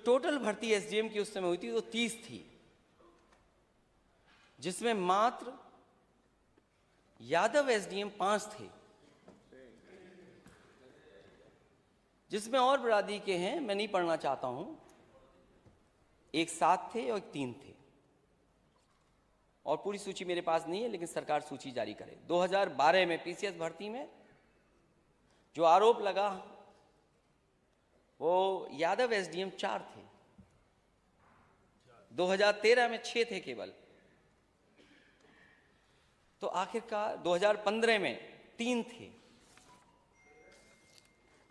Total भर्ती SDM की उस समय हुई थी वो 30 थी, जिसमें मात्र यादव एसडीएम 5 थे, जिसमें और बिरादरी के हैं, मैं नहीं पढ़ना चाहता हूं, एक 7 थे और एक 3 थे, और पूरी सूची मेरे पास नहीं है, लेकिन सरकार सूची जारी करे। 2012 में पीसीएस भर्ती में जो आरोप लगा वो यादव एसडीएम 4 थे, 2013 में 6 थे केवल, तो आखिरकार 2015 में 3 थे।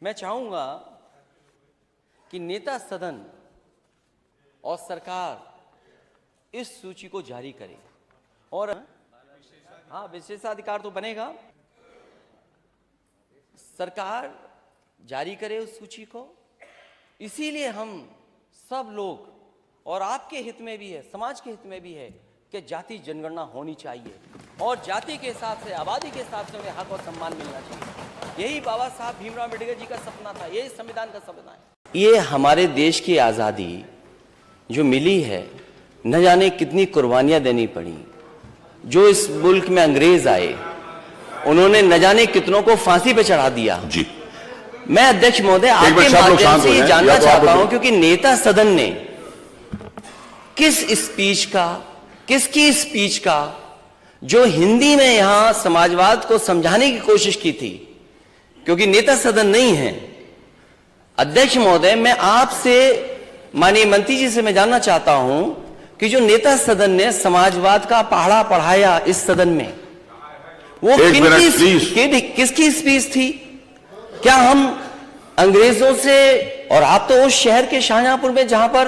मैं चाहूंगा कि नेता सदन और सरकार इस सूची को जारी करे, और हाँ, विशेषाधिकार तो बनेगा, सरकार जारी करे उस सूची को। इसीलिए हम सब लोग, और आपके हित में भी है, समाज के हित में भी है, कि जाति जनगणना होनी चाहिए और जाति के हिसाब से, आबादी के हिसाब से उन्हें हक और सम्मान मिलना चाहिए। यही बाबा साहब भीमराव अम्बेडकर जी का सपना था, यही संविधान का सपना है। ये हमारे देश की आज़ादी जो मिली है, न जाने कितनी कुर्बानियां देनी पड़ी। जो इस मुल्क में अंग्रेज आए, उन्होंने न जाने कितनों को फांसी पे चढ़ा दिया जी। मैं अध्यक्ष महोदय आपके माध्यम से ये जानना चाहता हूं, क्योंकि नेता सदन ने किसकी स्पीच का जो हिंदी में यहां समाजवाद को समझाने की कोशिश की थी, क्योंकि नेता सदन नहीं है। अध्यक्ष महोदय, मैं आपसे, माननीय मंत्री जी से मैं जानना चाहता हूं कि जो नेता सदन ने समाजवाद का पहाड़ा पढ़ाया इस सदन में, वो किसकी स्पीच थी? क्या हम अंग्रेजों से, और आप तो उस शहर के शाहजहांपुर में जहां पर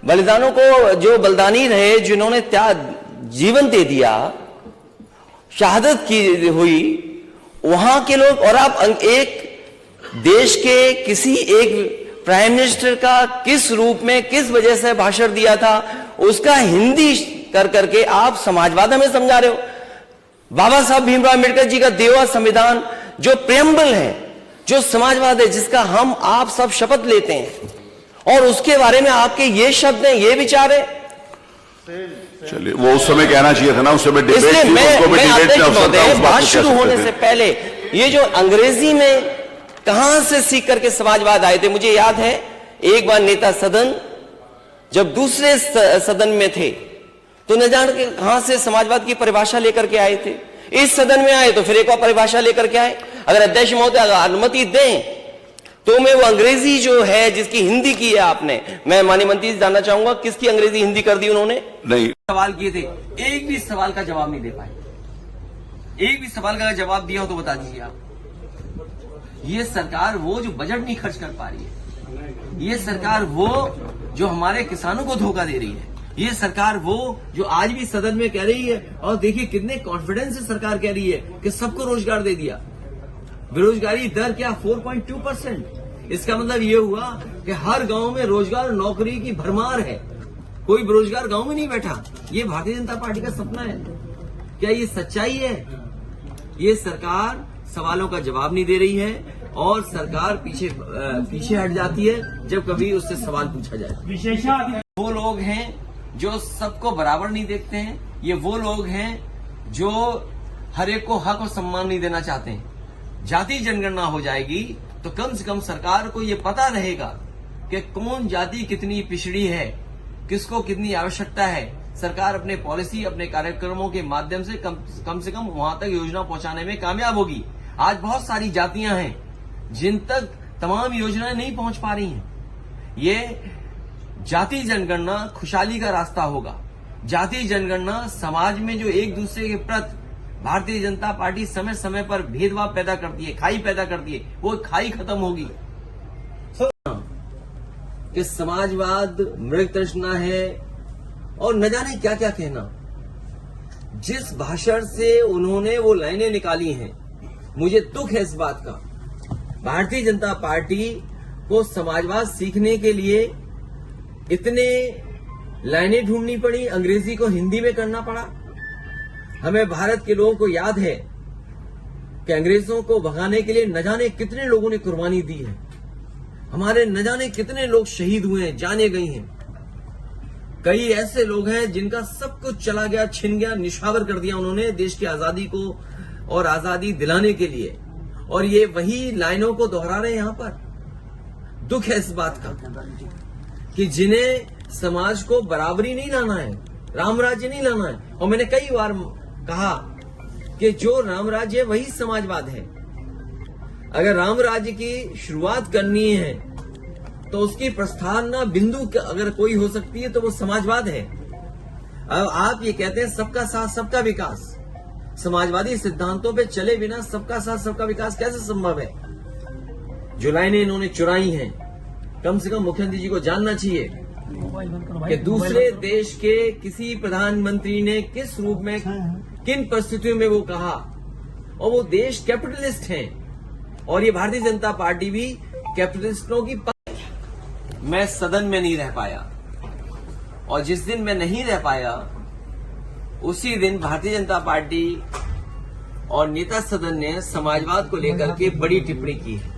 बलिदानों को, जो बलिदानी रहे, जिन्होंने जीवन दे दिया, शहादत की हुई, वहां के लोग, और आप एक देश के किसी एक प्राइम मिनिस्टर का किस रूप में, किस वजह से भाषण दिया था, उसका हिंदी कर करके आप समाजवाद हमें समझा रहे हो। बाबा साहब भीमराव अम्बेडकर जी का दिया हुआ संविधान जो प्रेम्बल है, जो समाजवाद है, जिसका हम आप सब शपथ लेते हैं, और उसके बारे में आपके ये शब्द हैं, ये विचार है। चलिए, वो उस समय कहना चाहिए था ना, उस समय डिबेट थी, बात शुरू होने से पहले ये जो अंग्रेजी में कहां से सीख करके समाजवाद आए थे। मुझे याद है एक बार नेता सदन जब दूसरे सदन में थे, तो न जान के कहां से समाजवाद की परिभाषा लेकर के आए थे। इस सदन में आए तो फिर एक और परिभाषा लेकर के आए। अगर अध्यक्ष महोदय अनुमति दें तो मैं वो अंग्रेजी जो है, जिसकी हिंदी की है आपने, मैं माननीय मंत्री से जानना चाहूंगा किसकी अंग्रेजी हिंदी कर दी उन्होंने? नहीं, सवाल किए थे, एक भी सवाल का जवाब नहीं दे पाए। एक भी सवाल का जवाब दिया हो तो बता दीजिए आप। ये सरकार वो जो बजट नहीं खर्च कर पा रही है, ये सरकार वो जो हमारे किसानों को धोखा दे रही है, ये सरकार वो जो आज भी सदन में कह रही है, और देखिए कितने कॉन्फिडेंस से सरकार कह रही है कि सबको रोजगार दे दिया। बेरोजगारी दर क्या 4.2%। इसका मतलब ये हुआ कि हर गांव में रोजगार, नौकरी की भरमार है, कोई बेरोजगार गांव में नहीं बैठा। ये भारतीय जनता पार्टी का सपना है? क्या ये सच्चाई है? ये सरकार सवालों का जवाब नहीं दे रही है, और सरकार पीछे हट जाती है जब कभी उससे सवाल पूछा जाए। वो लोग हैं जो सबको बराबर नहीं देखते हैं, ये वो लोग हैं जो हर एक को हक और सम्मान नहीं देना चाहते हैं। जाति जनगणना हो जाएगी तो कम से कम सरकार को ये पता रहेगा कि कौन जाति कितनी पिछड़ी है, किसको कितनी आवश्यकता है। सरकार अपने पॉलिसी, अपने कार्यक्रमों के माध्यम से कम से कम वहां तक योजना पहुंचाने में कामयाब होगी। आज बहुत सारी जातियां हैं जिन तक तमाम योजनाएं नहीं पहुंच पा रही हैं। ये जाति जनगणना खुशहाली का रास्ता होगा। जाति जनगणना समाज में जो एक दूसरे के प्रति भारतीय जनता पार्टी समय समय पर भेदभाव पैदा करती है, खाई पैदा करती है, वो खाई खत्म होगी। कि समाजवाद मृग तृष्णा है और न जाने क्या क्या कहना। जिस भाषण से उन्होंने वो लाइनें निकाली हैं, मुझे दुख है इस बात का। भारतीय जनता पार्टी को समाजवाद सीखने के लिए इतने लाइनें ढूंढनी पड़ी, अंग्रेजी को हिंदी में करना पड़ा। हमें भारत के लोगों को याद है कि अंग्रेजों को भगाने के लिए न जाने कितने लोगों ने कुर्बानी दी है। हमारे न जाने कितने लोग शहीद हुए हैं, जाने गई हैं। कई ऐसे लोग हैं जिनका सब कुछ चला गया, छिन गया, निछावर कर दिया उन्होंने देश की आजादी को और आजादी दिलाने के लिए। और ये वही लाइनों को दोहरा रहे हैं यहां पर। दुख है इस बात का कि जिन्हें समाज को बराबरी नहीं लाना है, राम राज्य नहीं लाना है। और मैंने कई बार कहा कि जो राम राज्य है वही समाजवाद है। अगर राम राज्य की शुरुआत करनी है तो उसकी प्रस्थान बिंदु अगर कोई हो सकती है तो वो समाजवाद है। अब आप ये कहते हैं सबका साथ सबका विकास, समाजवादी सिद्धांतों पे चले बिना सबका साथ सबका विकास कैसे संभव है? जो लाइनें इन्होंने चुराई हैं, कम से कम मुख्यमंत्री जी को जानना चाहिए कि दूसरे देश के किसी प्रधानमंत्री ने किस रूप में, किन परिस्थितियों में वो कहा। और वो देश कैपिटलिस्ट हैं और ये भारतीय जनता पार्टी भी कैपिटलिस्टों की। मैं सदन में नहीं रह पाया और जिस दिन मैं नहीं रह पाया उसी दिन भारतीय जनता पार्टी और नेता सदन ने समाजवाद को लेकर के बड़ी टिप्पणी की है।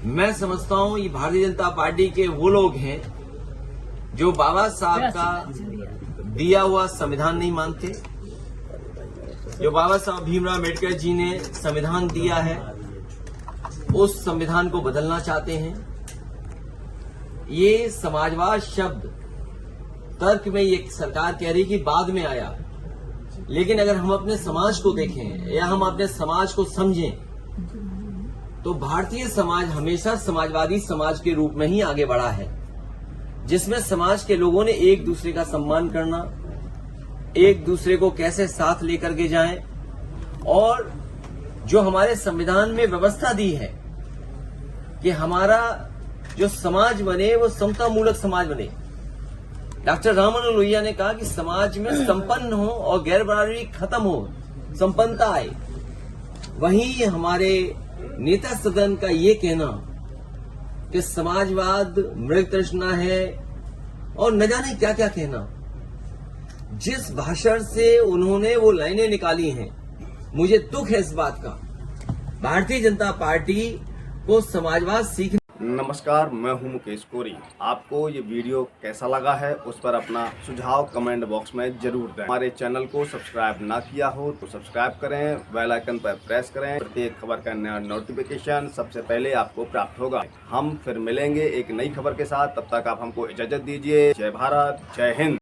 मैं समझता हूं ये भारतीय जनता पार्टी के वो लोग हैं जो बाबा साहब का दिया हुआ संविधान नहीं मानते, जो बाबा साहब भीमराव अम्बेडकर जी ने संविधान दिया है उस संविधान को बदलना चाहते हैं। ये समाजवाद शब्द तर्क में ये सरकार कह रही कि बाद में आया, लेकिन अगर हम अपने समाज को देखें या हम अपने समाज को समझें तो भारतीय समाज हमेशा समाजवादी समाज के रूप में ही आगे बढ़ा है, जिसमें समाज के लोगों ने एक दूसरे का सम्मान करना, एक दूसरे को कैसे साथ लेकर के जाएं, और जो हमारे संविधान में व्यवस्था दी है कि हमारा जो समाज बने वो समता मूलक समाज बने। डॉक्टर राममनोहर लोहिया ने कहा कि समाज में संपन्न हो और गैर बराबरी खत्म हो, संपन्नता आए। वहीं हमारे नेता सदन का ये कहना कि समाजवाद मृग तृष्णा है और न जाने क्या क्या कहना, जिस भाषण से उन्होंने वो लाइनें निकाली हैं, मुझे दुख है इस बात का। भारतीय जनता पार्टी को समाजवाद सीखने। नमस्कार, मैं हूं मुकेश कोरी। आपको ये वीडियो कैसा लगा है उस पर अपना सुझाव कमेंट बॉक्स में जरूर दें। हमारे चैनल को सब्सक्राइब ना किया हो तो सब्सक्राइब करें, बेल आइकन पर प्रेस करें। प्रत्येक खबर का नया नोटिफिकेशन सबसे पहले आपको प्राप्त होगा। हम फिर मिलेंगे एक नई खबर के साथ, तब तक आप हमको इजाजत दीजिए। जय भारत, जय हिंद।